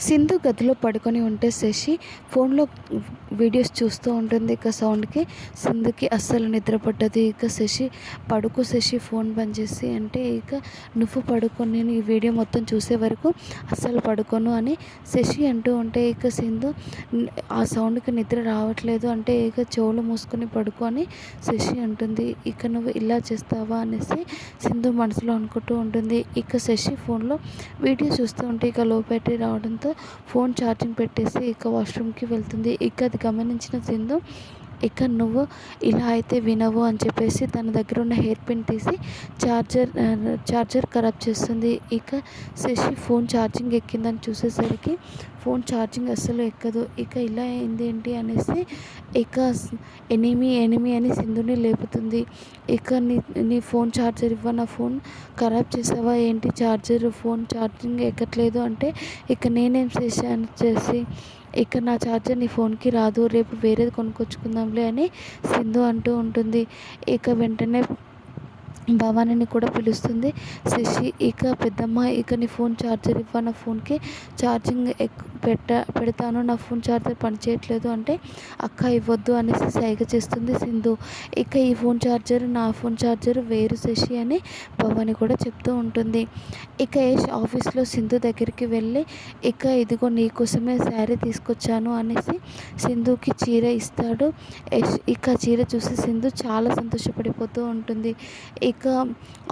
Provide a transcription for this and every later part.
సింధు గదిలో పడుకొని ఉంటే శశి ఫోన్లో వీడియోస్ చూస్తూ ఉంటుంది. ఇక సౌండ్కి సింధుకి అస్సలు నిద్ర పట్టదు. ఇక శశి పడుకో శశి ఫోన్ బంద్ చేసి అంటే ఇక నువ్వు పడుకొని నేను ఈ వీడియో మొత్తం చూసే వరకు అస్సలు పడుకోను అని శశి అంటూ ఉంటే ఇక సింధు ఆ సౌండ్కి నిద్ర రావట్లేదు అంటే ఇక చెవులు మూసుకొని పడుకో అని శశి అంటుంది. ఇక నువ్వు ఇలా చేస్తావా అనేసి సింధు మనసులో అనుకుంటూ ఉంటుంది. ఇక శశి ఫోన్లో వీడియో చూస్తూ ఉంటే ఇక లో బ్యాటరీ రావడంతో ఫోన్ ఛార్జింగ్ పెట్టేసి ఇక వాష్రూమ్కి వెళ్తుంది. ఇక అది గమనించిన సింధు ఇక నువ్వు ఇలా అయితే వినవు అని చెప్పేసి తన దగ్గర ఉన్న హెయిర్ పిన్ తీసి ఛార్జర్ ఖరాబ్ చేస్తుంది. ఇక శశి ఫోన్ ఛార్జింగ్ ఎక్కిందని చూసేసరికి ఫోన్ ఛార్జింగ్ అస్సలు ఎక్కదు. ఇక ఇలా అయింది ఏంటి అనేసి ఇక ఎనిమి అని సింధుని లేపుతుంది. ఇక నీ ఫోన్ ఛార్జర్ నా ఫోన్ ఖరాబ్ చేసావా ఏంటి, ఫోన్ ఛార్జింగ్ ఎక్కట్లేదు అంటే ఇక నేనేం చేశాను చేసి ఇక నా ఛార్జర్ నీ ఫోన్కి రాదు, రేపు వేరేది కొనుక్కొచ్చుకుందాంలే అని సింధు అంటూ ఉంటుంది. ఇక వెంటనే భవానీని కూడా పిలుస్తుంది శశి. ఇక పెద్దమ్మ ఇక నీ ఫోన్ ఛార్జర్ నా ఫోన్కి ఛార్జింగ్ పెడతాను, నా ఫోన్ ఛార్జర్ పనిచేయట్లేదు అంటే అక్క ఇవ్వద్దు అనేసి సైగ చేస్తుంది సింధు. ఇక ఈ ఫోన్ ఛార్జర్ నా ఫోన్ ఛార్జర్ వేరు శశి అని భవాని కూడా చెప్తూ ఉంటుంది. ఇక యష్ ఆఫీస్లో సింధు దగ్గరికి వెళ్ళి ఇక ఇదిగో నీకోసమే శారీ తీసుకొచ్చాను అనేసి సింధుకి చీర ఇస్తాడు యష్. ఇక చీర చూసి సింధు చాలా సంతోషపడిపోతూ ఉంటుంది. ఇక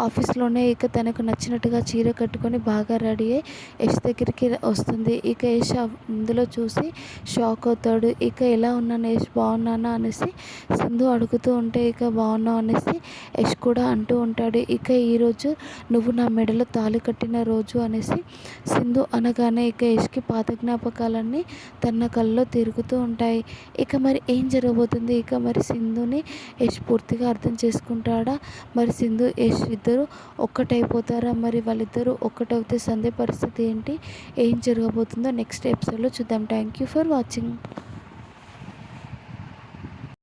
ఆఫీస్లోనే ఇక తనకు నచ్చినట్టుగా చీర కట్టుకొని బాగా రెడీ అయ్యి యష్ దగ్గరికి వస్తుంది. ఇక యష్ ఇందులో చూసి షాక్ అవుతాడు. ఇక ఎలా ఉన్నాను యష్, బాగున్నానా అనేసి సింధు అడుగుతూ ఉంటే ఇక బాగున్నావు అనేసి యష్ కూడా అంటూ ఉంటాడు. ఇక ఈరోజు నువ్వు నా మెడలో తాళి కట్టిన రోజు అనేసి సింధు అనగానే ఇక యష్కి పాత జ్ఞాపకాలన్నీ తన కళ్ళలో తిరుగుతూ ఉంటాయి. ఇక మరి ఏం జరగబోతుంది, ఇక మరి సింధుని యష్ పూర్తిగా అర్థం చేసుకుంటాడా, మరి సింధు యష్ ఇద్దరు ఒక్కటైపోతారా, మరి వాళ్ళిద్దరూ ఒక్కటవుతే సంధ్య పరిస్థితి ఏంటి, ఏం జరగబోతుందో నెక్స్ట్ ఎపిసోడ్లో చూద్దాం. Thank you for watching.